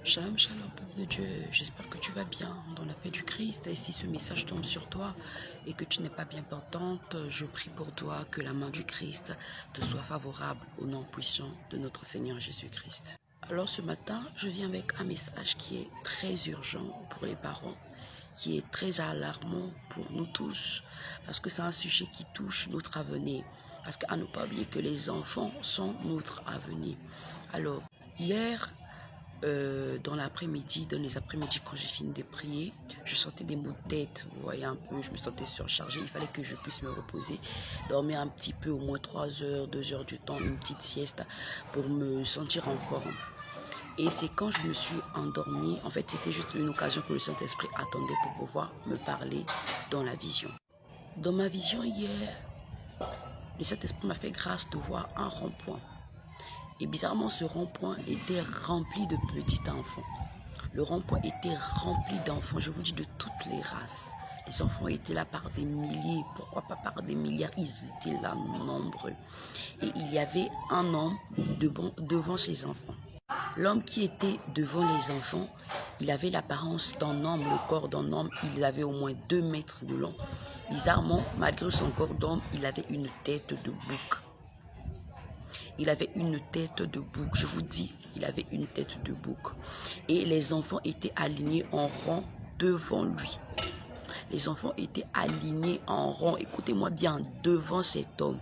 Shalom, shalom, peuple de Dieu. J'espère que tu vas bien dans la paix du Christ. Et si ce message tombe sur toi et que tu n'es pas bien portante, je prie pour toi que la main du Christ te soit favorable au nom puissant de notre Seigneur Jésus-Christ. Alors ce matin, je viens avec un message qui est très urgent pour les parents, qui est très alarmant pour nous tous, parce que c'est un sujet qui touche notre avenir. Parce qu'à ne pas oublier que les enfants sont notre avenir. Alors, hier, dans l'après-midi, dans les après-midi quand j'ai fini de prier, je sentais des maux de tête, vous voyez un peu, je me sentais surchargée, il fallait que je puisse me reposer, dormir un petit peu, au moins 3 heures, 2 heures du temps, une petite sieste pour me sentir en forme. Et c'est quand je me suis endormie, en fait c'était juste une occasion que le Saint-Esprit attendait pour pouvoir me parler dans la vision. Dans ma vision hier, le Saint-Esprit m'a fait grâce de voir un rond-point. Et bizarrement, ce rond-point était rempli de petits enfants. Le rond-point était rempli d'enfants, je vous dis de toutes les races. Les enfants étaient là par des milliers, pourquoi pas par des milliards, ils étaient là nombreux. Et il y avait un homme devant ces enfants. L'homme qui était devant les enfants, il avait l'apparence d'un homme, le corps d'un homme, il avait au moins 2 mètres de long. Bizarrement, malgré son corps d'homme, il avait une tête de bouc. Il avait une tête de bouc, je vous dis, il avait une tête de bouc. Et les enfants étaient alignés en rang devant lui. Les enfants étaient alignés en rang, écoutez-moi bien, devant cet homme.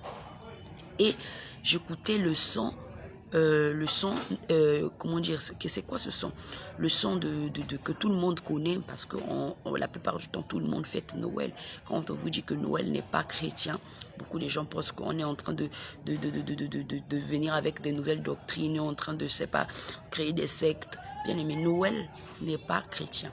Et j'écoutais le son, comment dire, c'est quoi ce son? Le son que tout le monde connaît, parce que la plupart du temps, tout le monde fête Noël. Quand on vous dit que Noël n'est pas chrétien, beaucoup de gens pensent qu'on est en train de venir avec des nouvelles doctrines, en train de, sais pas, créer des sectes. Bien aimé, Noël n'est pas chrétien.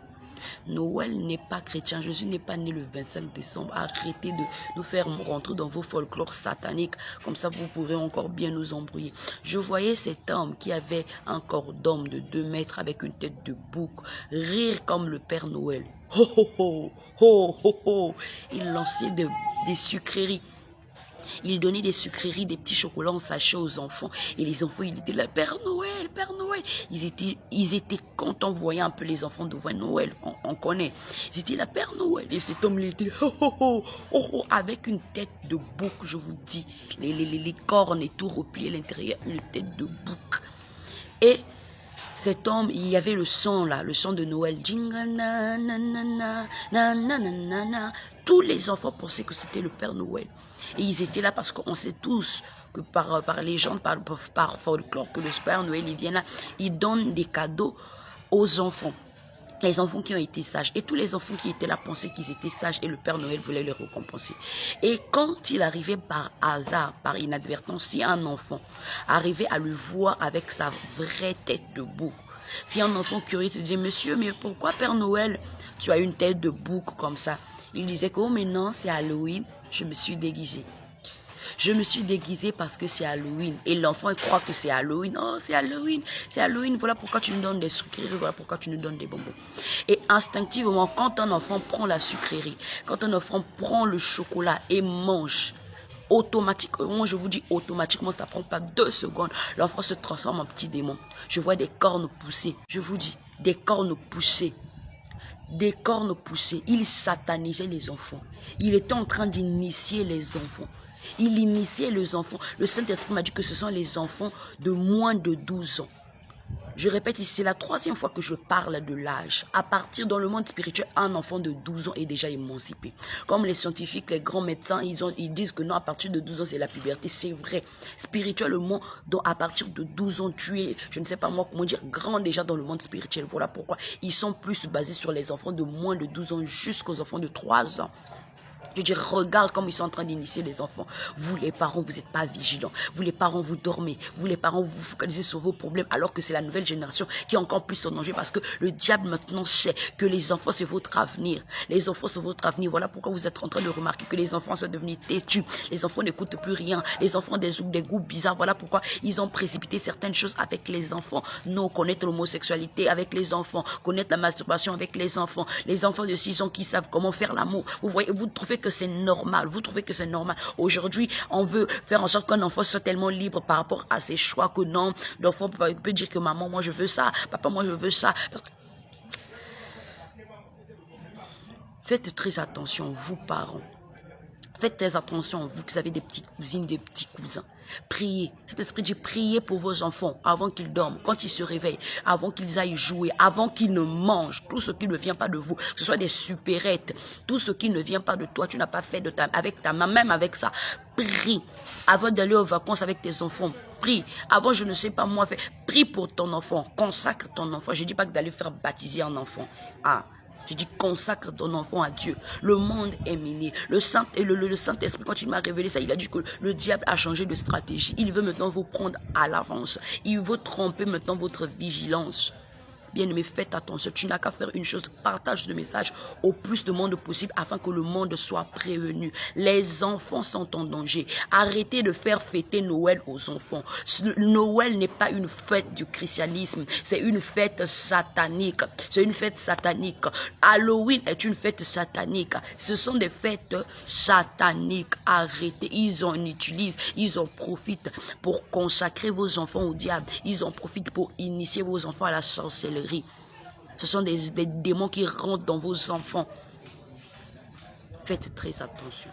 Noël n'est pas chrétien. Jésus n'est pas né le 25 décembre. Arrêtez de nous faire rentrer dans vos folklores sataniques. Comme ça, vous pourrez encore bien nous embrouiller. Je voyais cet homme qui avait un corps d'homme de 2 mètres avec une tête de bouc rire comme le Père Noël. Ho ho ho, ho ho ho. Il lançait des sucreries. Il donnait des sucreries, des petits chocolats en sachet aux enfants. Et les enfants, ils étaient là, Père Noël, Père Noël. Ils étaient contents de voir un peu les enfants devant Noël. On connaît. Ils étaient là, Père Noël. Et cet homme, il était là, oh, oh, oh, oh, oh, avec une tête de bouc, je vous dis. Les cornes et tout replié à l'intérieur, une tête de bouc. Et cet homme, il y avait le son là, le son de Noël. Tous les enfants pensaient que c'était le Père Noël. Et ils étaient là parce qu'on sait tous que par légende, par folklore, que le Père Noël, il vient là, il donne des cadeaux aux enfants. Les enfants qui ont été sages. Et tous les enfants qui étaient là pensaient qu'ils étaient sages et le Père Noël voulait les récompenser. Et quand il arrivait par hasard, par inadvertance, si un enfant arrivait à le voir avec sa vraie tête de bouc, si un enfant curieux te disait, monsieur, mais pourquoi Père Noël, tu as une tête de bouc comme ça? Il disait que, oh mais non, c'est Halloween, je me suis déguisé. Je me suis déguisée parce que c'est Halloween. Et l'enfant croit que c'est Halloween. Oh, c'est Halloween, c'est Halloween. Voilà pourquoi tu nous donnes des sucreries. Voilà pourquoi tu nous donnes des bonbons. Et instinctivement, quand un enfant prend la sucrerie, quand un enfant prend le chocolat et mange, automatiquement, je vous dis automatiquement, ça ne prend pas 2 secondes. L'enfant se transforme en petit démon. Je vois des cornes pousser. Je vous dis, des cornes pousser. Des cornes poussées. Il satanisait les enfants. Il était en train d'initier les enfants. Il initiait les enfants. Le Saint-Esprit m'a dit que ce sont les enfants de moins de 12 ans. Je répète ici, c'est la 3e fois que je parle de l'âge. À partir dans le monde spirituel, un enfant de 12 ans est déjà émancipé. Comme les scientifiques, les grands médecins, ils disent que non, à partir de 12 ans, c'est la puberté. C'est vrai. Spirituellement, à partir de 12 ans, tu es, je ne sais pas moi comment dire, grand déjà dans le monde spirituel. Voilà pourquoi ils sont plus basés sur les enfants de moins de 12 ans jusqu'aux enfants de 3 ans. Je dis, regarde comme ils sont en train d'initier les enfants. Vous les parents, vous n'êtes pas vigilants. Vous les parents, vous dormez. Vous les parents, vous vous focalisez sur vos problèmes alors que c'est la nouvelle génération qui est encore plus en danger parce que le diable maintenant sait que les enfants, c'est votre avenir. Les enfants, c'est votre avenir. Voilà pourquoi vous êtes en train de remarquer que les enfants sont devenus têtus. Les enfants n'écoutent plus rien. Les enfants ont des goûts bizarres. Voilà pourquoi ils ont précipité certaines choses avec les enfants. Non, connaître l'homosexualité avec les enfants. Connaître la masturbation avec les enfants. Les enfants de 6 ans qui savent comment faire l'amour. Vous voyez, vous trouvez trouvez que c'est normal. Vous trouvez que c'est normal. Aujourd'hui, on veut faire en sorte qu'un enfant soit tellement libre par rapport à ses choix que non. L'enfant peut dire que maman, moi je veux ça. Papa, moi je veux ça. Faites très attention, vous parents. Faites très attention, vous qui avez des petites cousines, des petits cousins. Priez. Cet esprit dit priez pour vos enfants avant qu'ils dorment, quand ils se réveillent, avant qu'ils aillent jouer, avant qu'ils ne mangent. Tout ce qui ne vient pas de vous, que ce soit des supérettes, tout ce qui ne vient pas de toi, tu n'as pas fait avec ta main, même avec ça. Prie. Avant d'aller aux vacances avec tes enfants, prie. Avant, je ne sais pas moi, prie pour ton enfant. Consacre ton enfant. Je ne dis pas que d'aller faire baptiser un enfant. Ah. Je dis consacre ton enfant à Dieu. Le monde est miné. Le Saint-Esprit, quand il m'a révélé ça, il a dit que le diable a changé de stratégie. Il veut maintenant vous prendre à l'avance. Il veut tromper maintenant votre vigilance. Bien-aimé, faites attention. Tu n'as qu'à faire une chose. Partage le message au plus de monde possible afin que le monde soit prévenu. Les enfants sont en danger. Arrêtez de faire fêter Noël aux enfants. Noël n'est pas une fête du christianisme. C'est une fête satanique. C'est une fête satanique. Halloween est une fête satanique. Ce sont des fêtes sataniques. Arrêtez. Ils en utilisent. Ils en profitent pour consacrer vos enfants au diable. Ils en profitent pour initier vos enfants à la sorcellerie. Ce sont des démons qui rentrent dans vos enfants. Faites très attention.